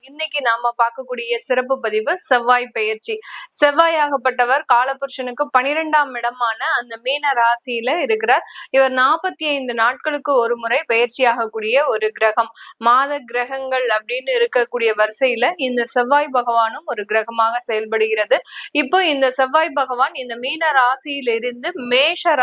இன்னைக்கு நாம பார்க்கக்கூடிய சிறப்பு பதிவு செவ்வாய் பெயர்ச்சி. செவ்வாயாகப்பட்டவர் காலபுருஷனுக்கு 12ஆம் இடமான அந்த மீன ராசியில இருக்கிறார். இவர் 45 நாட்களுக்கு ஒரு முறை பெயர்ச்சி ஆகக்கூடிய ஒரு கிரகம். மாத கிரகங்கள் அப்படின்னு இருக்கக்கூடிய வரிசையில இந்த செவ்வாய் பகவானும் ஒரு கிரகமாக செயல்படுகிறது. இப்போ இந்த செவ்வாய் பகவான் இந்த மீன ராசியிலிருந்து மேஷ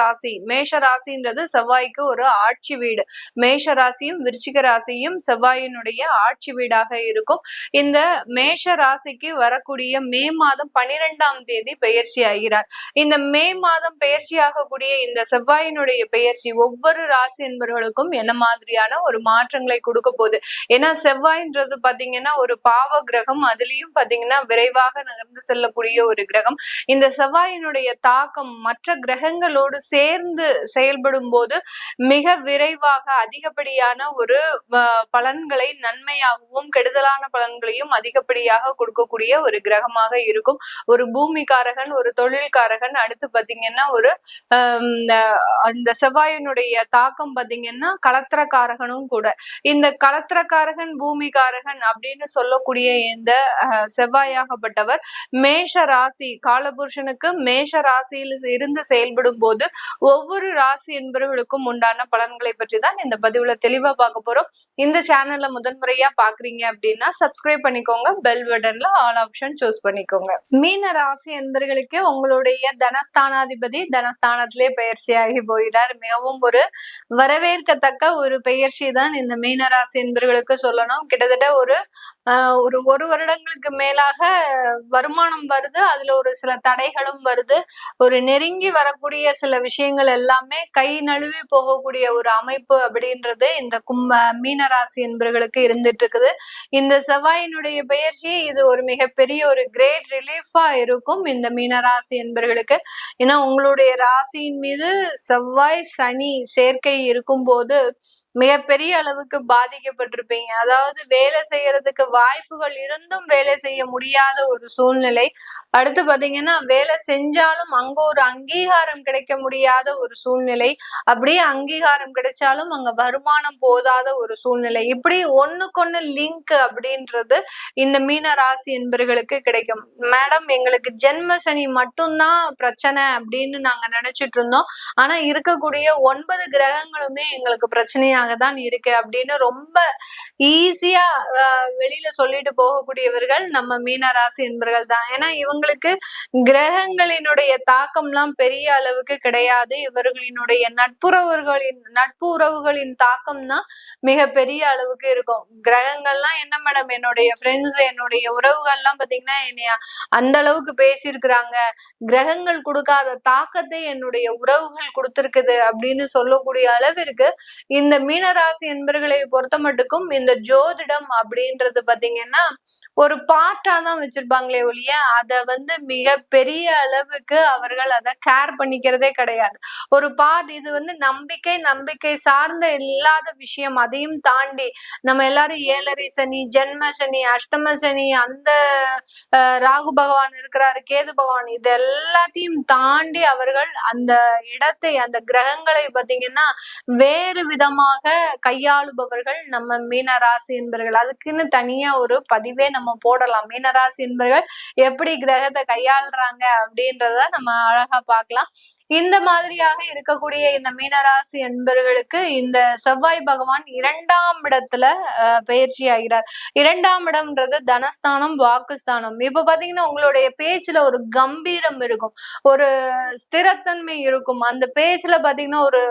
ராசின்றது செவ்வாய்க்கு ஒரு ஆட்சி வீடு. மேஷ ராசியும் விருச்சிக ராசியும் செவ்வாயினுடைய ஆட்சி வீடாக இருக்கும். இந்த மேஷ ராசிக்கு வரக்கூடிய மே மாதம் 12ஆம் தேதி பெயர்ச்சி ஆகிறார். இந்த மே மாதம் பெயர்ச்சி ஆகக்கூடிய இந்த செவ்வாயினுடைய பெயர்ச்சி ஒவ்வொரு ராசி என்பவர்களுக்கும் என்ன மாதிரியான ஒரு மாற்றங்களை கொடுக்க போகுது. ஏன்னா செவ்வாய்ன்றது பாத்தீங்கன்னா ஒரு பாவ கிரகம், அதுலயும் பாத்தீங்கன்னா விரைவாக நகர்ந்து செல்லக்கூடிய ஒரு கிரகம். இந்த செவ்வாயினுடைய தாக்கம் மற்ற கிரகங்களோடு சேர்ந்து செயல்படும் போது மிக விரைவாக அதிகப்படியான ஒரு பலன்களை நன்மையாகவும் கெடுதலான பலன்களையும் அதிகப்படியாக கொடுக்கக்கூடிய ஒரு கிரகமாக இருக்கும். ஒரு பூமிக்காரகன், ஒரு தொழில்காரகன், அடுத்து பாத்தீங்கன்னா ஒரு இந்த செவ்வாயினுடைய தாக்கம் பாத்தீங்கன்னா கலத்திரக்காரகனும் கூட. இந்த கலத்திரக்காரகன் பூமிக்காரகன் அப்படின்னு சொல்லக்கூடிய இந்த செவ்வாயாகப்பட்டவர் மேஷ ராசி காலபுருஷனுக்கு மேஷ ராசியில் இருந்து செயல்படும் போது ஒவ்வொரு ராசி என்பவர்களுக்கும் உண்டான பலன்களை பற்றி தான் இந்த பதிவுல தெளிவா பார்க்க போறோம். இந்த சேனல்ல முதன்முறையா பாக்குறீங்க அப்படின்னா சப்ஸ்கிரைப் பண்ணிக்கோங்க, பெல் பட்டன்ல ஆல் ஆப்ஷன் சூஸ் பண்ணிக்கோங்க. மீன ராசி என்பவர்களுக்கு உங்களுடைய தனஸ்தானாதிபதி தனஸ்தானத்திலே பெயர்ச்சியாகி போகிறார். மிகவும் ஒரு வரவேற்கத்தக்க ஒரு பெயர்ச்சி தான் இந்த மீன ராசி என்பவர்களுக்கு சொல்லணும். கிட்டத்தட்ட ஒரு வருடங்களுக்கு மேலாக வருமானம் வருது, அதுல ஒரு சில தடைகளும் வருது, ஒரு நெருங்கி வரக்கூடிய சில விஷயங்கள் எல்லாமே கை நழுவி போகக்கூடிய ஒரு அமைப்பு அப்படின்றது இந்த மீனராசி என்பவர்களுக்கு இருந்துட்டு இருக்குது. இந்த செவ்வாயினுடைய பெயர்ச்சி இது ஒரு மிகப்பெரிய ஒரு கிரேட் ரிலீஃபா இருக்கும் இந்த மீனராசி என்பவர்களுக்கு. ஏன்னா உங்களுடைய ராசியின் மீது செவ்வாய் சனி சேர்க்கை இருக்கும் போது மிகப்பெரிய அளவுக்கு பாதிக்கப்பட்டிருப்பீங்க. அதாவது வேலை செய்யறதுக்கு வாய்ப்புகள் இருந்தும் வேலை செய்ய முடியாத ஒரு சூழ்நிலை. அடுத்து பாத்தீங்கன்னா வேலை செஞ்சாலும் அங்க ஒரு அங்கீகாரம் கிடைக்க முடியாத ஒரு சூழ்நிலை. அப்படியே அங்கீகாரம் கிடைச்சாலும் அங்க வருமானம் போதாத ஒரு சூழ்நிலை. இப்படி ஒண்ணுக்கொண்ணு லிங்க் அப்படின்றது இந்த மீன ராசி என்பவர்களுக்கு கிடைக்கும். மேடம் எங்களுக்கு ஜென்ம சனி மட்டும்தான் பிரச்சனை அப்படின்னு நாங்க நினைச்சிட்டு இருந்தோம், ஆனா இருக்கக்கூடிய 9 கிரகங்களுமே எங்களுக்கு பிரச்சனையாக தான் இருக்கு அப்படின்னு ரொம்ப ஈஸியா வெளியில சொல்லிட்டு போகக்கூடியவர்கள் நம்ம மீன ராசி என்பவர்கள் தான். ஏன்னா இவங்களுக்கு கிரகங்களினுடைய தாக்கம்லாம் பெரிய அளவுக்கு கிடையாது. இவர்களினுடைய நட்பு உறவுகளின் தாக்கம் தான் மிக பெரிய அளவுக்கு இருக்கும். கிரகங்கள்லாம் என்ன மேடம், என்னுடைய ஃப்ரெண்ட்ஸ் என்னுடைய உறவுகள்லாம் பாத்தீங்கன்னா என்னைய அந்த அளவுக்கு பேசியிருக்கிறாங்க, கிரகங்கள் கொடுக்காத தாக்கத்தை என்னுடைய உறவுகள் கொடுத்திருக்குது அப்படின்னு சொல்லக்கூடிய அளவிற்கு இந்த மீனராசி என்பர்களை பொறுத்த மட்டுக்கும் இந்த ஜோதிடம் அப்படின்றது பாத்தீங்கன்னா ஒரு பார்ட்டா தான் வச்சிருப்பாங்களே ஒழிய அதை மிக பெரிய அளவுக்கு அவர்கள் அதை கேர் பண்ணிக்கிறதே கிடையாது. ஒரு பார்ட் இது நம்பிக்கை சார்ந்த இல்லாத விஷயம். அதையும் தாண்டி நம்ம எல்லாரும் 7.5 சனி, ஜென்ம சனி, அஷ்டம சனி, அந்த ராகு பகவான் இருக்கிறாரு, கேது பகவான், இது எல்லாத்தையும் தாண்டி அவர்கள் அந்த இடத்தை அந்த கிரகங்களை பாத்தீங்கன்னா வேறு விதமாக கையாளுபவர்கள் நம்ம மீனராசி என்பவர்கள். அதுக்குன்னு தனியா ஒரு பதிவே நம்ம போடலாம். மீனராசி என்பவர்கள் எப்படி கிரகத்தை கையாளுறாங்க அப்படின்றத நம்ம அழகா பார்க்கலாம். இந்த மாதிரியாக இருக்கக்கூடிய இந்த மீனராசி என்பவர்களுக்கு இந்த செவ்வாய் பகவான் 2ஆம் இடத்துல பயிற்சி ஆகிறார். 2ஆம் இடம்ன்றது தனஸ்தானம், வாக்குஸ்தானம். இப்ப பாத்தீங்கன்னா உங்களுடைய பேச்சுல ஒரு கம்பீரம் இருக்கும், ஒரு ஸ்திரத்தன்மை இருக்கும், அந்த பேச்சுல பாத்தீங்கன்னா ஒரு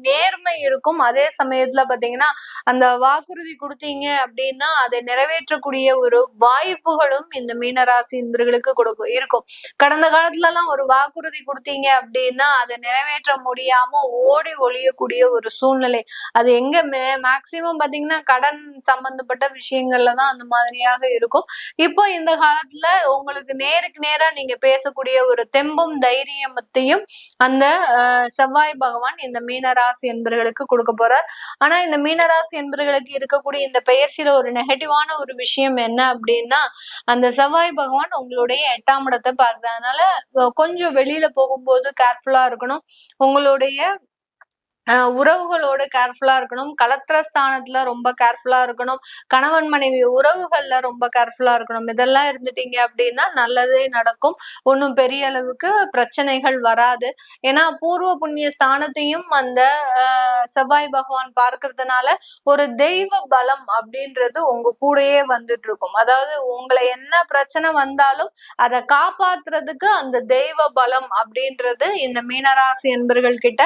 நேர்மை இருக்கும். அதே சமயத்துல பாத்தீங்கன்னா அந்த வாக்குறுதி கொடுத்தீங்க அப்படின்னா அதை நிறைவேற்றக்கூடிய ஒரு வாய்ப்புகளும் இந்த மீனராசி என்பவர்களுக்கு இருக்கும். கடந்த காலத்துல எல்லாம் ஒரு வாக்குறுதி கொடுத்தீங்க அப்படின்னா அதை நிறைவேற்ற முடியாம ஓடி ஒழியக்கூடிய ஒரு சூழ்நிலை. அது எங்க மேக்சிமம் பாத்தீங்கன்னா கடன் சம்பந்தப்பட்ட விஷயங்கள்ல தான் அந்த மாதிரியாக இருக்கும். இப்போ இந்த காலத்துல உங்களுக்கு நேருக்கு நேரா நீங்க பேசக்கூடிய ஒரு தெம்பும் தைரியத்தையும் அந்த செவ்வாய் பகவான் இந்த மீனராசி என்பவர்களுக்கு கொடுக்க போறார். ஆனா இந்த மீனராசி என்பவர்களுக்கு இருக்கக்கூடிய இந்த பெயர்ச்சியில ஒரு நெகட்டிவான ஒரு விஷயம் என்ன அப்படின்னா அந்த செவ்வாய் பகவான் உங்களுடைய 8ஆம் இடத்தை பார்க்கறதுனால கொஞ்சம் வெளியில போகும்போது கேர்ஃபுல்லா இருக்கணும். உங்களுடைய உறவுகளோட கேர்ஃபுல்லா இருக்கணும். கலத்திர ஸ்தானத்துல ரொம்ப கேர்ஃபுல்லா இருக்கணும். கணவன் மனைவி உறவுகள்ல ரொம்ப கேர்ஃபுல்லா இருக்கணும். இதெல்லாம் இருந்துட்டீங்க அப்படின்னா நல்லதே நடக்கும். ஒண்ணும் பெரிய அளவுக்கு பிரச்சனைகள் வராது. ஏன்னா பூர்வ புண்ணிய ஸ்தானத்தையும் அந்த செவ்வாய் பகவான் பார்க்கறதுனால ஒரு தெய்வ பலம் அப்படின்றது உங்க கூடயே வந்துட்டு இருக்கும். அதாவது உங்களை என்ன பிரச்சனை வந்தாலும் அதை காப்பாத்துறதுக்கு அந்த தெய்வ பலம் அப்படின்றது இந்த மீனராசி என்பர்கள் கிட்ட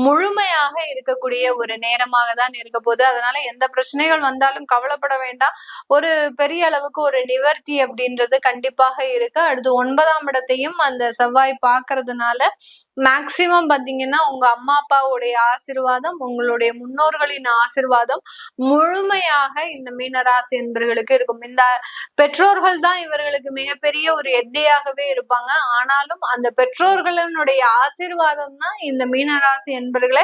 முழுமையாக இருக்கக்கூடிய ஒரு நேரமாக தான் இருக்க போகுது. அதனால எந்த பிரச்சனைகள் வந்தாலும் கவலைப்பட வேண்டாம். ஒரு பெரிய அளவுக்கு ஒரு நிவர்த்தி அப்படின்றது கண்டிப்பாக இருக்கு. அடுத்து 9ஆம் இடத்தையும் அந்த செவ்வாய் பார்க்கறதுனால மேக்சிமம் பாத்தீங்கன்னா உங்க அம்மா அப்பாவுடைய ஆசீர்வாதம், உங்களுடைய முன்னோர்களின் ஆசீர்வாதம் முழுமையாக இந்த மீனராசி என்பர்களுக்கு இருக்கும். இந்த பெற்றோர்கள் தான் இவர்களுக்கு மிகப்பெரிய ஒரு எட்டியாகவே இருப்பாங்க. ஆனாலும் அந்த பெற்றோர்களினுடைய ஆசீர்வாதம் தான் இந்த மீனராசி என்பர்களை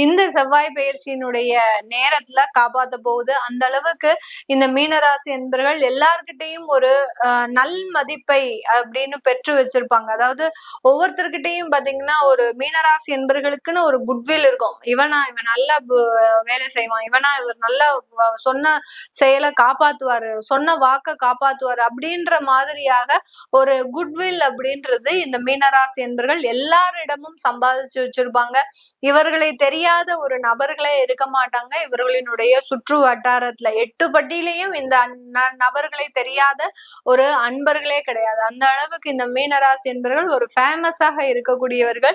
இந்த செவ்வாய் பயிற்சியினுடைய நேரத்துல காப்பாத்த போகுது. அந்த அளவுக்கு இந்த மீனராசி என்பர்கள் எல்லார்கிட்டையும் ஒரு நல் மதிப்பை அப்படின்னு பெற்று வச்சிருப்பாங்க. அதாவது ஒவ்வொருத்தர்கிட்டையும் பாத்தீங்கன்னா ஒரு மீனராசி என்பர்களுக்குன்னு ஒரு குட்வில் இருக்கும். இவன் நல்லா வேலை செய்வான், இவர் நல்லா சொன்ன செயலை காப்பாத்துவாரு, சொன்ன வாக்க காப்பாத்துவாரு அப்படின்ற மாதிரியாக ஒரு குட்வில் அப்படின்றது இந்த மீனராசி என்பர்கள் எல்லாரிடமும் சம்பாதிச்சு வச்சிருப்பாங்க. இவர்களை தெரியாத ஒரு நபர்களே இருக்க மாட்டாங்க. இவர்களினுடைய சுற்று வட்டாரத்துல 8 பட்டியிலையும் இந்த நபர்களை தெரியாத ஒரு அன்பர்களே கிடையாது. அந்த அளவுக்கு இந்த மீனராசி என்பவர்கள் ஒரு ஃபேமஸாக இருக்கக்கூடியவர்கள்.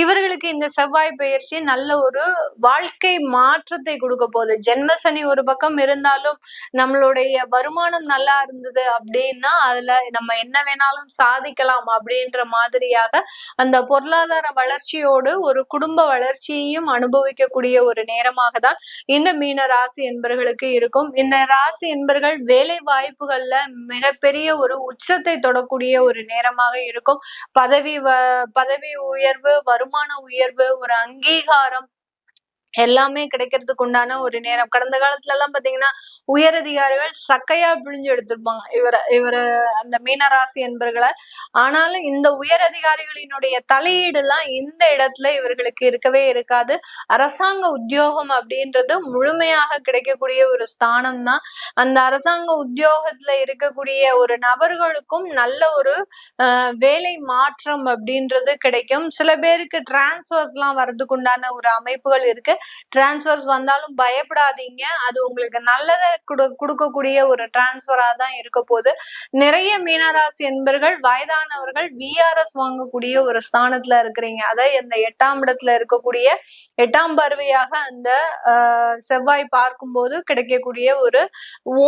இவர்களுக்கு இந்த செவ்வாய் பயிற்சி நல்ல ஒரு வாழ்க்கை மாற்றத்தை கொடுக்க போகுது. ஜென்ம சனி ஒரு பக்கம் இருந்தாலும் நம்மளுடைய வருமானம் நல்லா இருந்தது அப்படின்னா அதுல நம்ம என்ன வேணாலும் சாதிக்கலாம் அப்படின்ற மாதிரியாக அந்த பொருளாதார வளர்ச்சியோடு ஒரு குடும்ப வளர்ச்சியையும் அனுபவிக்கக்கூடிய ஒரு நேரமாக தான் இந்த மீன ராசி என்பர்களுக்கு இருக்கும். இந்த ராசி என்பர்கள் வேலை வாய்ப்புகள்ல மிகப்பெரிய ஒரு உச்சத்தை தொடக்கூடிய ஒரு நேரமாக இருக்கும். பதவி உயர்வு, வருமான உயர்வு, ஒரு அங்கீகாரம் எல்லாமே கிடைக்கிறதுக்கு உண்டான ஒரு நேரம். கடந்த காலத்துல எல்லாம் பாத்தீங்கன்னா உயர் அதிகாரிகள் சக்கையா பிழிஞ்சு எடுத்திருப்பாங்க இவர அந்த மீனராசி என்பர்களை. ஆனாலும் இந்த உயர் அதிகாரிகளினுடைய தலையீடு எல்லாம் இந்த இடத்துல இவர்களுக்கு இருக்கவே இருக்காது. அரசாங்க உத்தியோகம் அப்படின்றது முழுமையாக கிடைக்கக்கூடிய ஒரு ஸ்தானம் தான். அந்த அரசாங்க உத்தியோகத்துல இருக்கக்கூடிய ஒரு நபர்களுக்கும் நல்ல ஒரு வேலை மாற்றம் அப்படின்றது கிடைக்கும். சில பேருக்கு டிரான்ஸ்பர்ஸ் எல்லாம் வர்றதுக்கு உண்டான ஒரு அமைப்புகள் இருக்கு. டிரான்ஸ்பர்ஸ் வந்தாலும் பயப்படாதீங்க, அது உங்களுக்கு நல்லதை கொடுக்கக்கூடிய ஒரு டிரான்ஸ்பரா தான் இருக்க போகுது. நிறைய மீனராசி என்பர்கள் வயதானவர்கள் விஆர்எஸ் வாங்கக்கூடிய ஒரு ஸ்தானத்துல இருக்கிறீங்க. அதாவது இந்த 8ஆம் இடத்துல இருக்கக்கூடிய 8ஆம் பார்வையாக அந்த செவ்வாய் பார்க்கும்போது கிடைக்கக்கூடிய ஒரு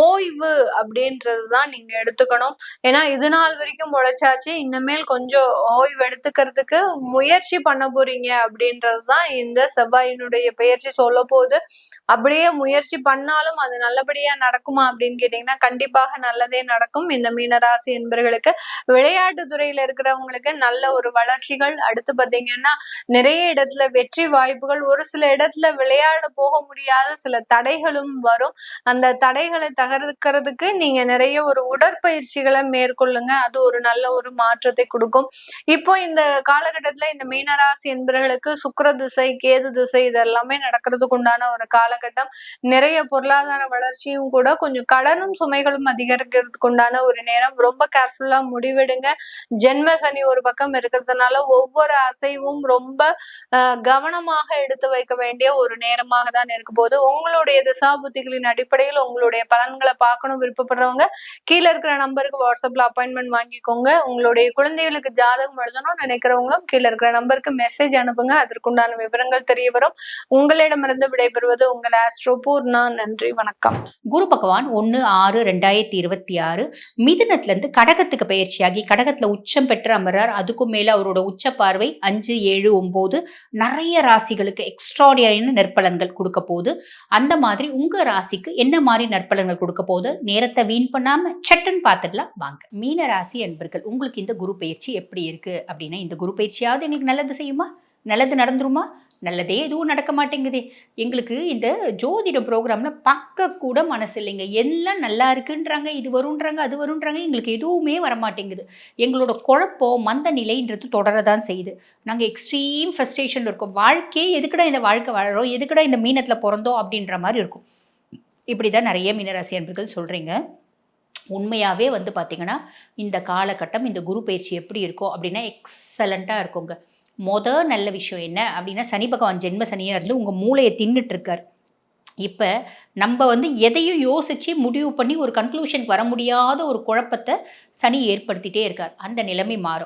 ஓய்வு அப்படின்றதுதான் நீங்க எடுத்துக்கணும். ஏன்னா இது நாள் வரைக்கும் உழைச்சாச்சு, இனிமேல் கொஞ்சம் ஓய்வு எடுத்துக்கிறதுக்கு முயற்சி பண்ண போறீங்க அப்படின்றதுதான் இந்த செவ்வாயினுடைய பயிற்சி சொல்ல போகுது. அப்படியே முயற்சி பண்ணாலும் அது நல்லபடியா நடக்குமா அப்படின்னு கேட்டீங்கன்னா கண்டிப்பாக நல்லதே நடக்கும். இந்த மீனராசி என்பர்களுக்கு விளையாட்டு துறையில இருக்கிறவங்களுக்கு நல்ல ஒரு வளர்ச்சிகள், அடுத்து பாத்தீங்கன்னா நிறைய இடத்துல வெற்றி வாய்ப்புகள், ஒரு சில இடத்துல விளையாட போக முடியாத சில தடைகளும் வரும். அந்த தடைகளை தகர்க்கிறதுக்கு நீங்க நிறைய ஒரு உடற்பயிற்சிகளை மேற்கொள்ளுங்க, அது ஒரு நல்ல ஒரு மாற்றத்தை கொடுக்கும். இப்போ இந்த காலகட்டத்துல இந்த மீனராசி என்பவர்களுக்கு சுக்கிர திசை, கேது திசை இதெல்லாமே நடக்கிறதுக்கு உண்டான ஒரு காலகட்டம். நிறைய பொருளாதார வளர்ச்சியும் கூட, கொஞ்சம் கடனும் சுமைகளும் அதிகரிக்கிறதுக்கு உண்டான ஒரு நேரம். ரொம்ப கேர்ஃபுல்லா முடிவெடுங்க. ஜென்ம சனி ஒரு பக்கம் இருக்கிறதுனால ஒவ்வொரு அசைவும் ரொம்ப கவனமாக எடுத்து வைக்க வேண்டிய ஒரு நேரமாக தான் இருக்க போது. உங்களுடைய திசாபுத்திகளின் அடிப்படையில் உங்களுடைய பலன்களை பார்க்கணும் விருப்பப்படுறவங்க கீழே இருக்கிற நம்பருக்கு வாட்ஸ்அப்ல அப்பாயின்மெண்ட் வாங்கிக்கோங்க. உங்களுடைய குழந்தைகளுக்கு ஜாதகம் எழுதணும்னு நினைக்கிறவங்களும் கீழே இருக்கிற நம்பருக்கு மெசேஜ் அனுப்புங்க, அதற்குண்டான விவரங்கள் தெரிய வரும். உங்களிடமிருந்து விடைபெறுவது உங்கள் ஆஸ்ட்ரோ பூர்ணா. நன்றி, வணக்கம். குரு பகவான் 1/6/2026 மிதுனத்துல இருந்து கடகத்துக்கு பயிற்சியாகி கடகத்துல உச்சம் பெற்று அமர்றார். அதுக்கும் மேல அவரோட உச்ச பார்வை 5, 7, 9 நிறைய ராசிகளுக்கு எக்ஸ்ட்ராடினரி நற்பலன்கள் கொடுக்க போகுது. அந்த மாதிரி உங்க ராசிக்கு என்ன மாதிரி நற்பலன்கள் கொடுக்க போகுது, நேரத்தை வீண் பண்ணாம சட்டன் பார்த்துடலாம் வாங்க. மீன ராசி என்பர்கள், உங்களுக்கு இந்த குரு பயிற்சி எப்படி இருக்கு அப்படின்னா, இந்த குரு பயிற்சியாவது எங்களுக்கு நல்லது செய்யுமா, நல்லது நடந்துருமா, நல்லதே எதுவும் நடக்க மாட்டேங்குதே. எங்களுக்கு இந்த ஜோதிட ப்ரோகிராம்ல பார்க்க கூட மனசு இல்லைங்க. எல்லாம் நல்லா இருக்குன்றாங்க, இது வரும்ன்றாங்க, அது வரும்ன்றாங்க. எங்களுக்கு எதுவுமே வரமாட்டேங்குது. எங்களோட குழப்பம், மந்த நிலைன்றது தொடர தான் செய்யுது. நாங்க எக்ஸ்ட்ரீம் ஃப்ரஸ்ட்ரேஷன்ல இருக்கோம். வாழ்க்கையே எதுக்குடா இந்த வாழ்க்கை வாழுறோம்? எதுக்குடா இந்த மீனத்தில பொறந்தோம்? அப்படின்ற மாரி இருக்கும். இப்படி தான் நெறைய மீனராசி அன்பர்கள் சொல்றீங்க. உண்மையாவே வந்து பார்த்தீங்கன்னா, இந்த காலகட்டம், இந்த குரு பயிற்சி எப்படி இருக்கும் அப்படின்னா, எக்ஸலன்ட்டா இருக்குங்க. நல்ல விஷயம் என்ன அப்படின்னா, சனி பகவான் ஜென்ம சனியா இருந்து உங்க மூளைய தின்னுட்டு இருக்காரு. இப்ப நம்ப வந்து எதையும் யோசிச்சு முடிவு பண்ணி ஒரு கன்க்ளூஷனுக்கு வர முடியாத ஒரு குழப்பத்த சனி ஏற்படுத்திட்டே இருக்கார். அந்த நிலைமை மாறும்.